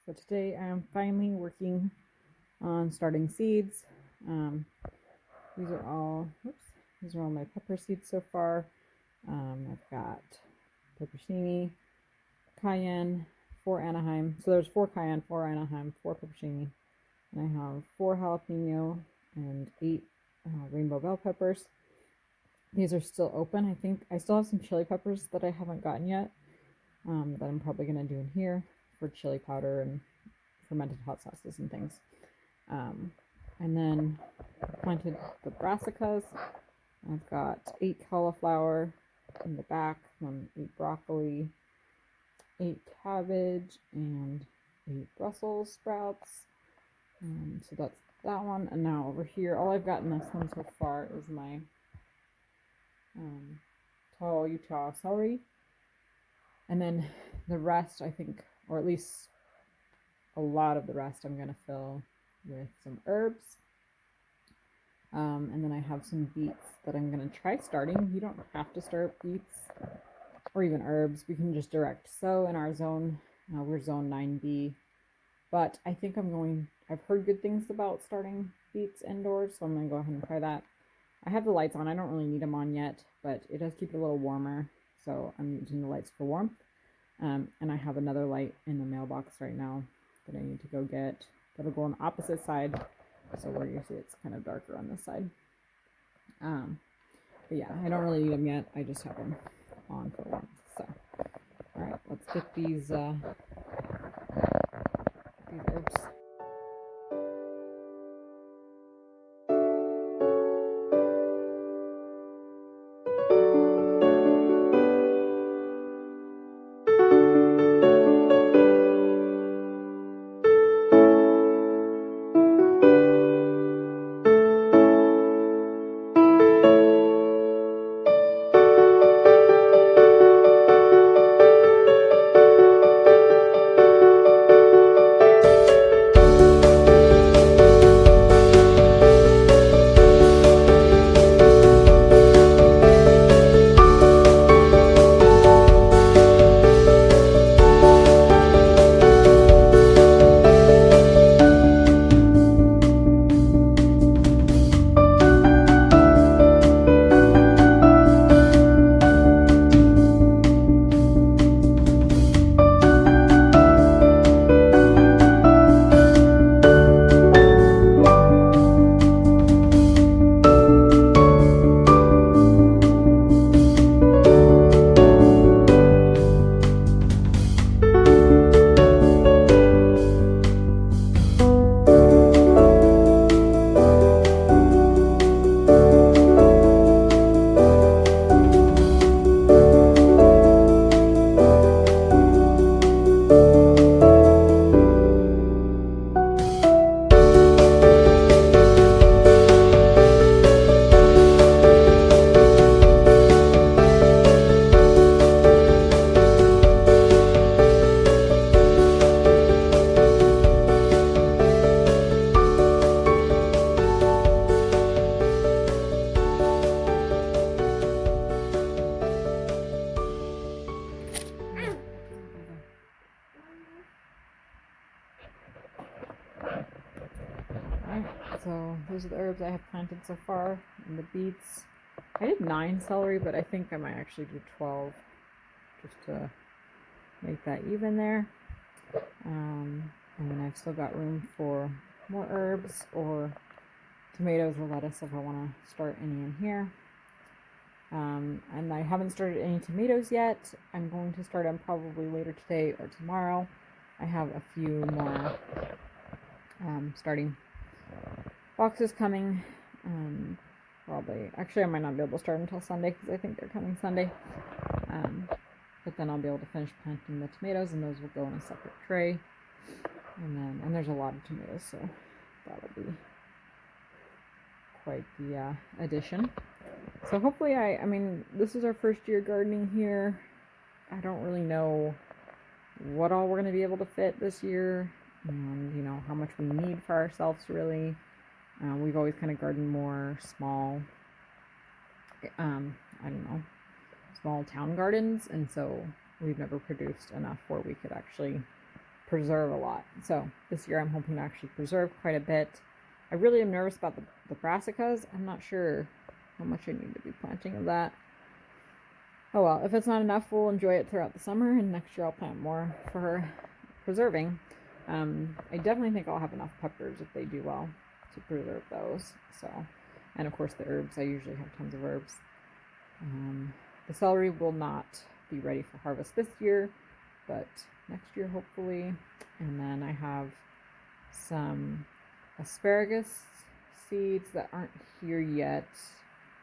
So today I'm finally working on starting seeds. Um, these are all my pepper seeds so far. I've got pepperoncini, cayenne, 4 Anaheim. So there's 4 cayenne, 4 Anaheim, 4 pepperoncini, and I have 4 jalapeno and 8 rainbow bell peppers. These are still open. I think I still have some chili peppers that I haven't gotten yet. That I'm probably gonna do in here for chili powder and fermented hot sauces and things. And then I planted the brassicas. I've got 8 cauliflower in the back, 8 broccoli, 8 cabbage, and 8 Brussels sprouts. So that's that one. And now over here, all I've got in this one so far is my tall Utah celery. And then the rest, I think, or at least a lot of the rest, I'm going to fill with some herbs. And then I have some beets that I'm going to try starting. You don't have to start beets or even herbs. We can just direct sow in our zone. We're zone 9B. But I think I've heard good things about starting beets indoors, so I'm going to go ahead and try that. I have the lights on. I don't really need them on yet, but it does keep it a little warmer, so I'm using the lights for warmth. And I have another light in the mailbox right now that I need to go get. That'll go on the opposite side, so where you see it's kind of darker on this side. But yeah, I don't really need them yet. I just have them on for warmth. So, all right, let's get these herbs. So those are the herbs I have planted so far, and the beets. I did 9 celery, but I think I might actually do 12, just to make that even there. And then I've still got room for more herbs or tomatoes or lettuce if I want to start any in here. And I haven't started any tomatoes yet. I'm going to start them probably later today or tomorrow. I have a few more starting boxes coming. Probably, actually, I might not be able to start until Sunday because I think they're coming Sunday. But then I'll be able to finish planting the tomatoes, and those will go in a separate tray. And there's a lot of tomatoes, so that'll be quite the addition. So hopefully, I mean, this is our first year gardening here. I don't really know what all we're going to be able to fit this year, and you know how much we need for ourselves really. We've always kind of gardened more small, small town gardens, and so we've never produced enough where we could actually preserve a lot. So this year I'm hoping to actually preserve quite a bit. I really am nervous about the brassicas. I'm not sure how much I need to be planting of that. Oh well, if it's not enough, we'll enjoy it throughout the summer, and next year I'll plant more for preserving. I definitely think I'll have enough peppers if they do well to preserve those. So, and of course the herbs, I usually have tons of herbs. The celery will not be ready for harvest this year, but next year hopefully. And then I have some asparagus seeds that aren't here yet,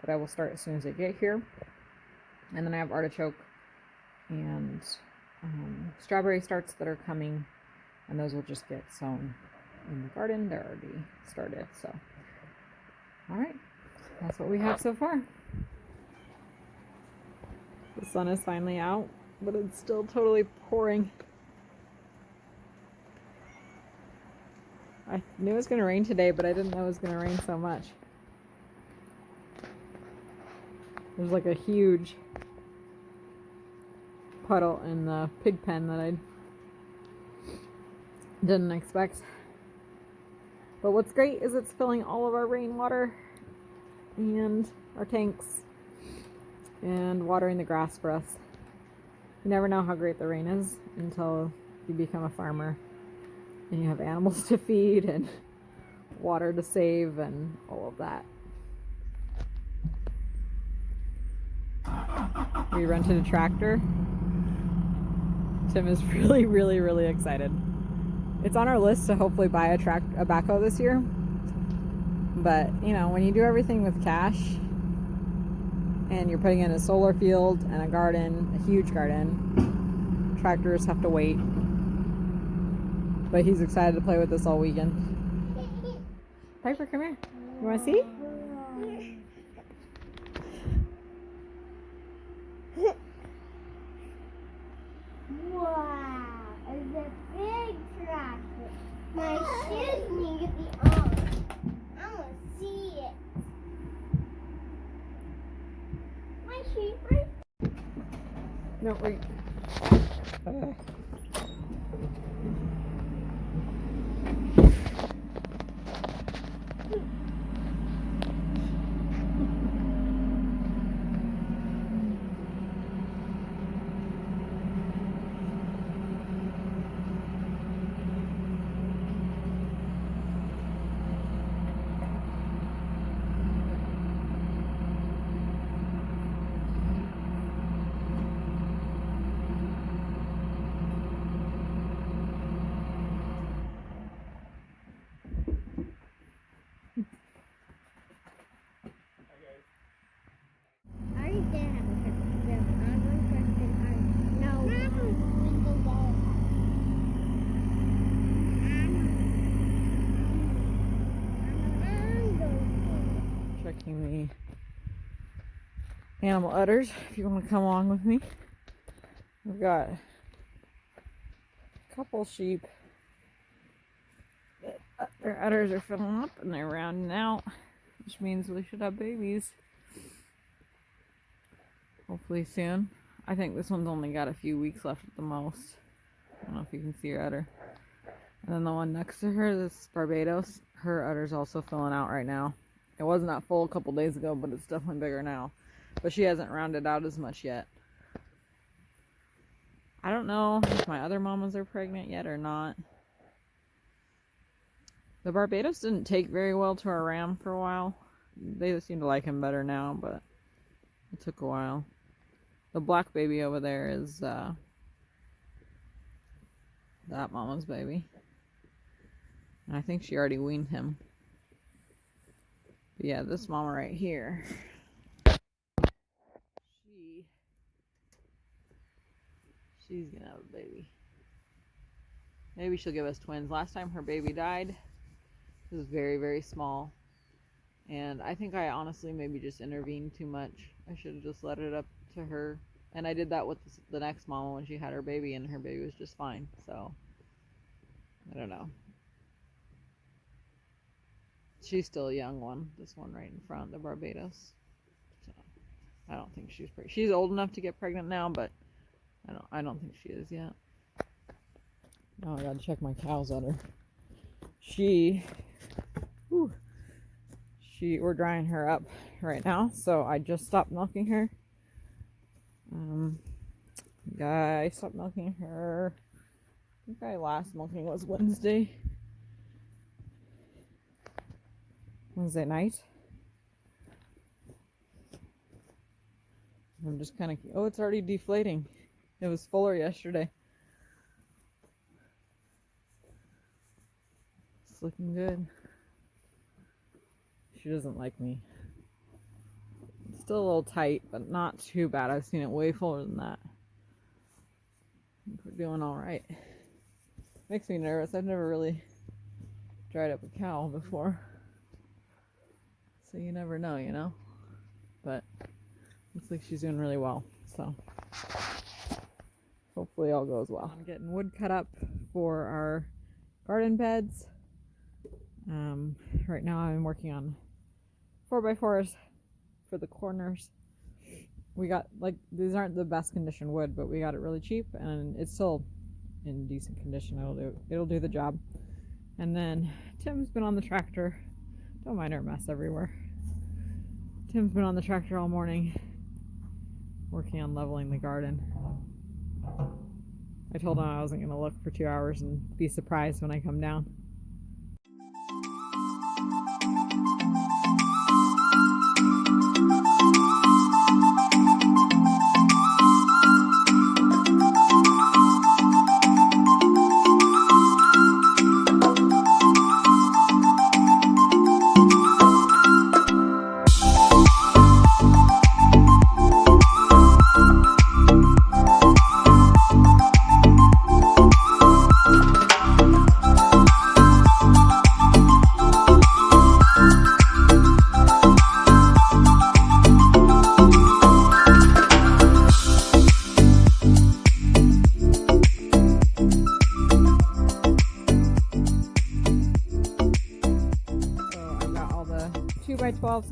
but I will start as soon as they get here. And then I have artichoke and strawberry starts that are coming, and those will just get sown in the garden. They're already started. So, all right, that's what we have so far. The sun is finally out, but it's still totally pouring. I knew it was going to rain today, but I didn't know it was going to rain so much. There's like a huge puddle in the pig pen that I didn't expect. But what's great is it's filling all of our rainwater and our tanks and watering the grass for us. You never know how great the rain is until you become a farmer and you have animals to feed and water to save and all of that. We rented a tractor. Tim is really excited. It's on our list to hopefully buy a backhoe this year. But, you know, when you do everything with cash and you're putting in a solar field and a garden, a huge garden, tractors have to wait. But he's excited to play with this all weekend. Piper, come here. You want to see? Wow, it's a big tractor. My shoes need to be on. I want to see it. My shoes, right? No, wait. I already did have a question. There's one question. No. Checking the animal udders if you want to come along with me. We've got a couple sheep that their udders are filling up and they're rounding out, which means we should have babies hopefully soon. I think this one's only got a few weeks left at the most. I don't know if you can see her udder. And then the one next to her, this Barbados, her udder's also filling out right now. It wasn't that full a couple days ago, but it's definitely bigger now. But she hasn't rounded out as much yet. I don't know if my other mamas are pregnant yet or not. The Barbados didn't take very well to our ram for a while. They seem to like him better now, but it took a while. The black baby over there is that mama's baby. And I think she already weaned him. But yeah, this mama right here, she's gonna have a baby. Maybe she'll give us twins. Last time her baby died, it was very small. And I think I honestly maybe just intervened too much. I should have just let it up to her. And I did that with the next mama when she had her baby, and her baby was just fine. So, I don't know. She's still a young one. This one right in front, the Barbados. So, I don't think she's pregnant. She's old enough to get pregnant now, but I don't think she is yet. Oh, I gotta check my cow's udder. We're drying her up right now, so I just stopped milking her. I stopped milking her. I think my last milking was Wednesday night. I'm just kind of, oh, it's already deflating. It was fuller yesterday. It's looking good. She doesn't like me. It's still a little tight, but not too bad. I've seen it way fuller than that. I think we're doing all right. Makes me nervous. I've never really dried up a cow before. So you never know, you know? But looks like she's doing really well. So hopefully all goes well. I'm getting wood cut up for our garden beds. Right now I'm working on 4x4s for the corners. We got, like, these aren't the best condition wood, but we got it really cheap and it's still in decent condition. It'll do the job. And then Tim's been on the tractor. Don't mind our mess everywhere. Tim's been on the tractor all morning working on leveling the garden. I told him I wasn't going to look for 2 hours and be surprised when I come down.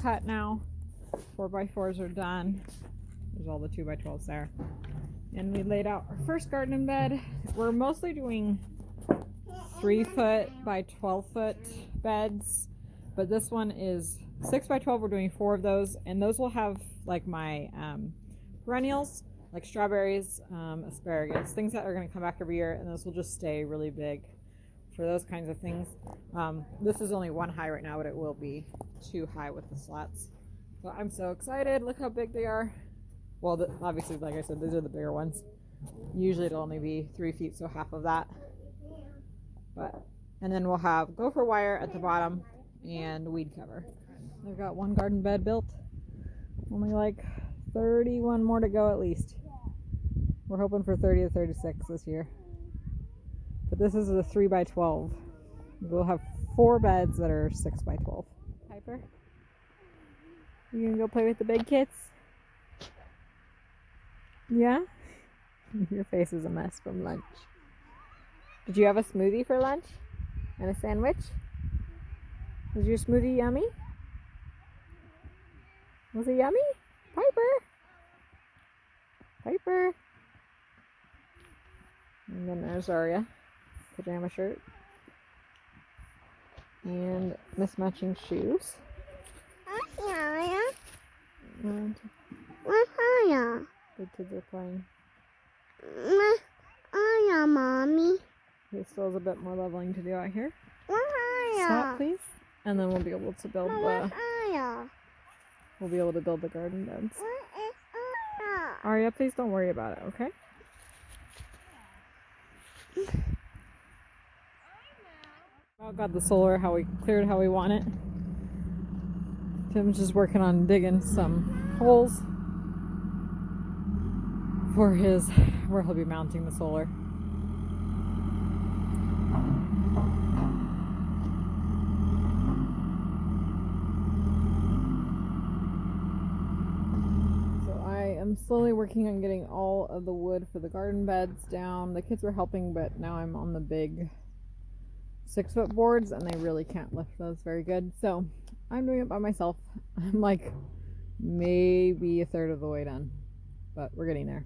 Cut now. 4x4s are done. There's all the 2x12s there. And we laid out our first garden bed. We're mostly doing 3-foot by 12-foot beds, but this one is 6x12. We're doing 4 of those, and those will have like my perennials, like strawberries, asparagus, things that are going to come back every year, and those will just stay really big for those kinds of things. This is only 1 high right now, but it will be 2 high with the slats. So I'm so excited. Look how big they are. Well, obviously, like I said, these are the bigger ones. Usually it'll only be 3 feet, so half of that. And then we'll have gopher wire at the bottom and weed cover. I've got 1 garden bed built. Only like 31 more to go at least. We're hoping for 30 to 36 this year. But this is a 3x12. We'll have 4 beds that are 6x12. Piper, you gonna go play with the big kids? Yeah? Your face is a mess from lunch. Did you have a smoothie for lunch? And a sandwich? Was your smoothie yummy? Was it yummy? Piper! Piper! And then there's Aria. Pajama shirt. And mismatching shoes. And the kids are playing. Mommy. He still has a bit more leveling to do out here. Stop, please. And then we'll be able to build the garden beds. Aria, please don't worry about it, okay? Oh, got the solar how we cleared how we want it. Tim's just working on digging some holes for where he'll be mounting the solar. So I am slowly working on getting all of the wood for the garden beds down. The kids were helping, but now I'm on the big 6-foot boards and they really can't lift those very good. So I'm doing it by myself. I'm like maybe a third of the way done, but we're getting there.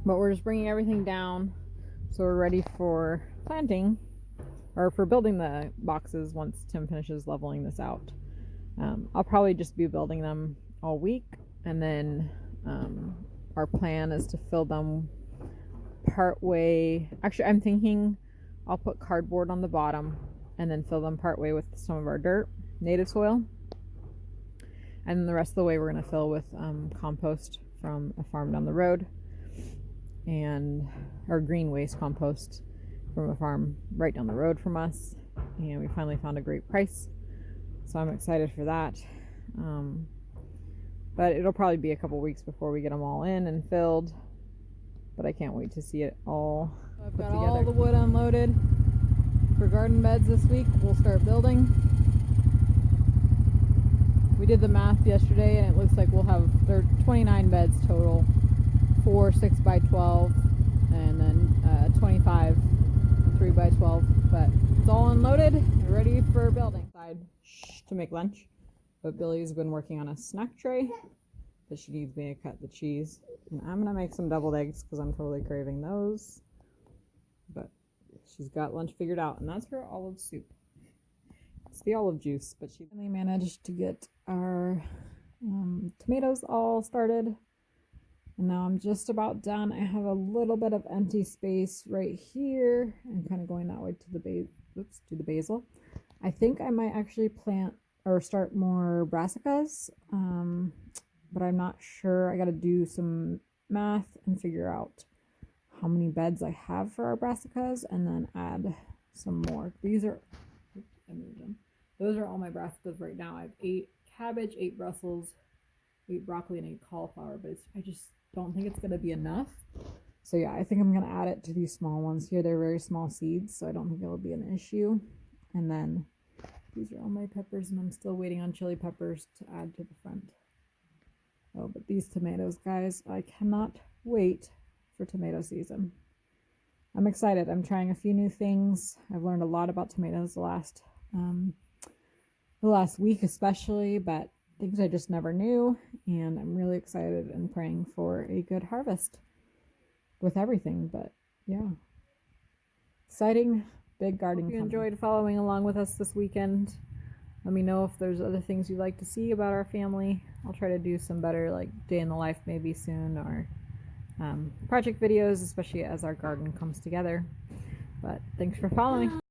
But we're just bringing everything down So we're ready for planting, or for building the boxes once Tim finishes leveling this out. I'll probably just be building them all week, and then our plan is to fill them part way. Actually, I'm thinking I'll put cardboard on the bottom and then fill them part way with some of our dirt, native soil, and then the rest of the way we're going to fill with compost from a farm down the road, and or green waste compost from a farm right down the road from us. And we finally found a great price, so I'm excited for that. But it'll probably be a couple weeks before we get them all in and filled, but I can't wait to see it all put together. I've got all the wood unloaded for garden beds this week. We'll start building. We did the math yesterday and it looks like there are 29 beds total, 4 6x12 and then 25 3x12, but it's all unloaded and ready for building. To make lunch, but Billy's been working on a snack tray that she needs me to cut the cheese, and I'm gonna make some deviled eggs because I'm totally craving those. But she's got lunch figured out, and that's her olive soup. It's the olive juice, but she finally managed to get our tomatoes all started, and now I'm just about done. I have a little bit of empty space right here. I'm kind of going that way to the basil. I think I might actually plant or start more brassicas, but I'm not sure. I got to do some math and figure out how many beds I have for our brassicas and then add some more. These are, I moved them. Those are all my brassicas right now. I have 8 cabbage, 8 Brussels, 8 broccoli, and 8 cauliflower, but I just don't think it's going to be enough. So yeah, I think I'm going to add it to these small ones here. They're very small seeds, so I don't think it'll be an issue. And then these are all my peppers, and I'm still waiting on chili peppers to add to the front. Oh, but these tomatoes, guys, I cannot wait for tomato season. I'm excited. I'm trying a few new things. I've learned a lot about tomatoes the last week especially, but things I just never knew, and I'm really excited and praying for a good harvest with everything. But yeah, exciting. Big garden. Hope you enjoyed following along with us this weekend. Let me know if there's other things you'd like to see about our family. I'll try to do some better like day in the life maybe soon, or project videos, especially as our garden comes together. But thanks for following.